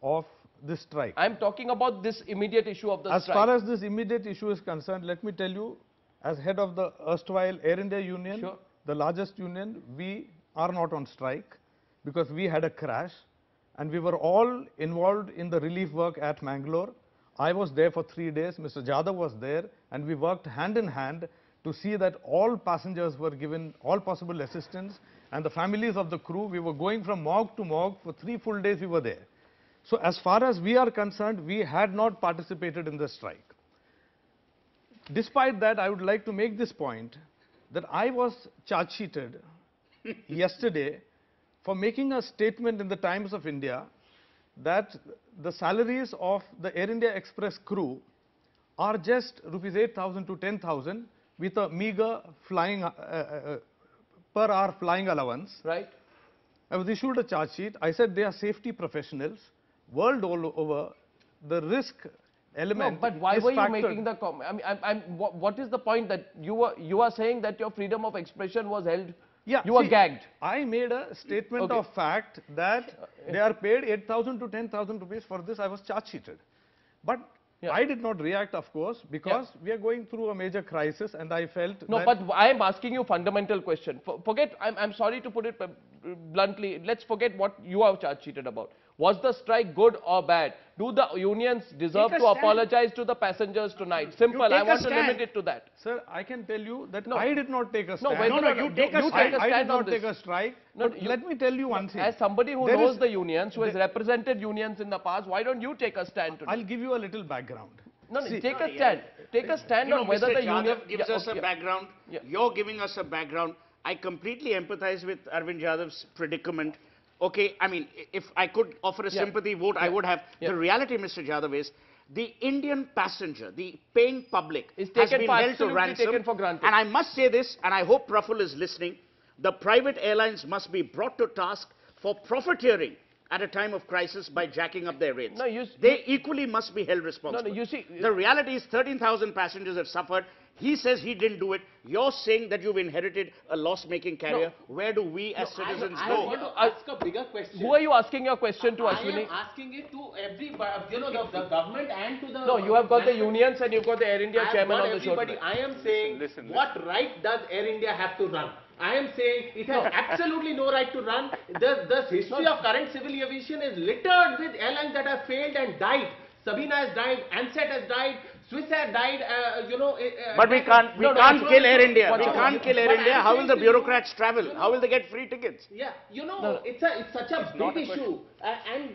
of this strike. I'm talking about this immediate issue of the As strike. far as this immediate issue is concerned, let me tell you, as head of the erstwhile Air India Union, Sure. the largest union, we are not on strike because we had a crash and we were all involved in the relief work at Mangalore. I was there for 3 days, Mr. Jadhav was there, and we worked hand in hand to see that all passengers were given all possible assistance, and the families of the crew, we were going from morgue to morgue for 3 full days we were there. So as far as we are concerned, we had not participated in the strike. Despite that, I would like to make this point that I was charge sheeted yesterday for making a statement in the Times of India that the salaries of the Air India Express crew are just rupees 8,000 to 10,000 with a meager flying per hour flying allowance. Right. I was issued a charge sheet. I said they are safety professionals. World all over, the risk element. No, but why is were you factored. making the comment? I mean, what is the point that you are saying that your freedom of expression was held? Yeah, you were gagged. I made a statement Okay. of fact that they are paid 8,000 to 10,000 rupees. For this, I was charge sheeted. But Yeah. I did not react, of course, because we are going through a major crisis, and I felt No, that but I am asking you a fundamental question. Forget, I'm sorry to put it bluntly, let's forget what you are charge sheeted about. Was the strike good or bad? Do the unions deserve Take a to stand. apologize to the passengers tonight? Simple, take I a want to stand. limit it to that. Sir, I can tell you that No. I did not take a stand. whether no, or you not- take a stand. I stand did not on this. take a strike. No, But you- let me tell you one thing. As somebody who There knows is- the unions, who has there- represented unions in the past, why don't you take a stand today? I'll give you a little background. No, See- take a stand. Take a stand You know, on whether Mr. the union Jadhav gives Yeah, us okay, a background. Yeah. You're giving us a background. I completely empathize with Arvind Jadhav's predicament. Okay, I mean, if I could offer a Yeah. sympathy vote, I would have. Yeah. The reality, Mr. Jadhav, is the Indian passenger, the paying public, Is has taken been for held to absolutely ransom. taken for granted. And I must say this, and I hope Praful is listening, the private airlines must be brought to task for profiteering at a time of crisis by jacking up their rates. No, They equally must be held responsible. you see- the reality is 13,000 passengers have suffered. He says he didn't do it. You're saying that you've inherited a loss-making carrier. Where do we as citizens I go? want to ask a bigger question. Who are you asking your question to, I Ashwini? am asking it to everybody, the government and to the... No, you have got the unions and you've got the Air India I have chairman got on the show everybody. tonight. I am saying, what right does Air India have to run? I am saying it has absolutely no right to run. The history of current civil aviation is littered with airlines that have failed and died. Sabina has died, Ansett has died, Swiss has died, But we can't kill Air India. We can't kill Air But India. I'm How will saying the to you, bureaucrats travel? How will they get free tickets? Yeah, No. it's such a big issue, and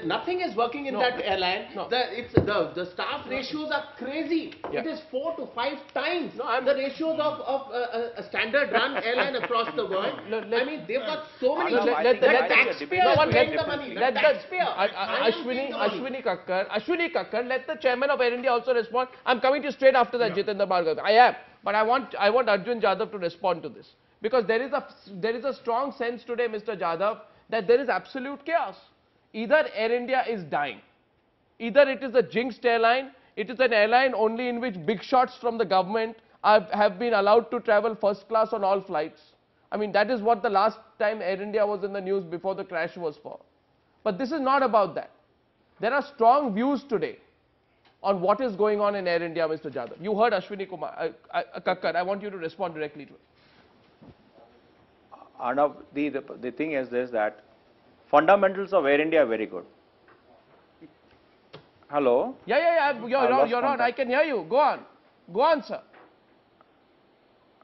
nothing is working in that airline. No. The staff ratios are crazy. Yeah. It is 4 to 5 times No, I'm- the ratios of a standard run airline across the world. I mean, they've got so many. No, The taxpayer is paying the let money. The the taxpayer. I am paying the money. Ashwini Kakkar, let the chairman of Air India also respond. I'm coming to you straight after that, Jitendra Bhargava. I am, but I want Arjun Jadhav to respond to this, because there is a strong sense today, Mr. Jadhav, that there is absolute chaos. Either Air India is dying, either it is a jinxed airline, it is an airline only in which big shots from the government have been allowed to travel first class on all flights. I mean, that is what the last time Air India was in the news before the crash was for. But this is not about that. There are strong views today on what is going on in Air India, Mr. Jadhav. You heard Ashwini Kakkar. I want you to respond directly to it. Arnav, the thing is this, that fundamentals of Air India are very good. Hello? Yeah. You're on. I can hear you. Go on, sir.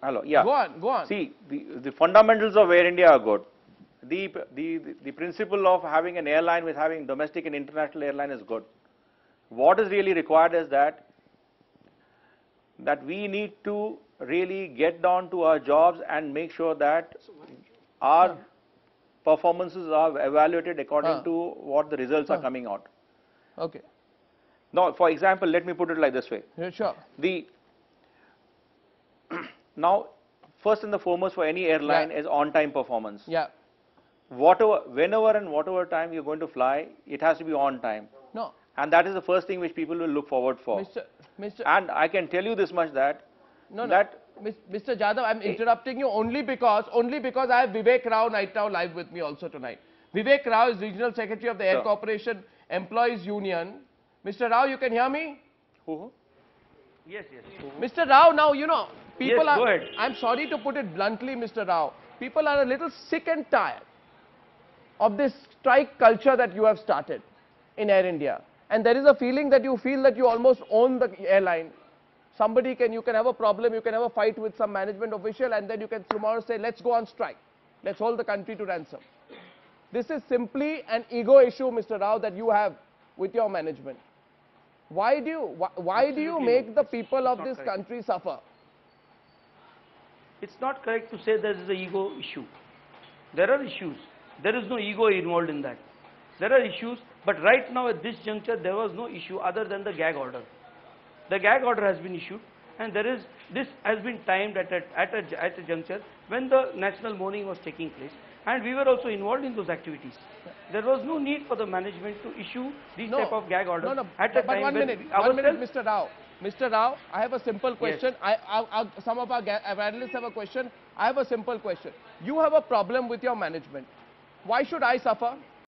Hello, yeah. Go on. See, the fundamentals of Air India are good. The principle of having an airline with having domestic and international airline is good. What is really required is that we need to really get down to our jobs and make sure that our performances are evaluated according to what the results are coming out. Okay. Now, for example, let me put it like this way. Yeah, sure. Now, first and the foremost for any airline is on-time performance. Yeah. Whenever and whatever time you're going to fly, it has to be on time. No. And that is the first thing which people will look forward for. Mr. And I can tell you this much that Mr. Jadhav, I'm interrupting you only because I have Vivek Rao Night Now live with me also tonight. Vivek Rao is Regional Secretary of the Air Sure. Corporation Employees Union. Mr. Rao, you can hear me? Who? Yes, yes. Mr. Rao, now, you know, people Yes, are, go ahead. I'm sorry to put it bluntly, Mr. Rao, people are a little sick and tired of this strike culture that you have started in Air India. And there is a feeling that you feel that you almost own the airline. You can have a problem, you can have a fight with some management official, and then you can tomorrow say, let's go on strike. Let's hold the country to ransom. This is simply an ego issue, Mr. Rao, that you have with your management. Why do you make the people of this country suffer? It's not correct to say there is an ego issue. There are issues. There is no ego involved in that. There are issues, but right now at this juncture there was no issue other than the gag order. The gag order has been issued, and this has been timed at a juncture when the national mourning was taking place, and we were also involved in those activities. There was no need for the management to issue these type of gag orders at a but time one when minute, ourselves. Mr. Rao. Mr. Rao, I have a simple question. Some of our analysts have a question. I have a simple question. You have a problem with your management. Why should I suffer?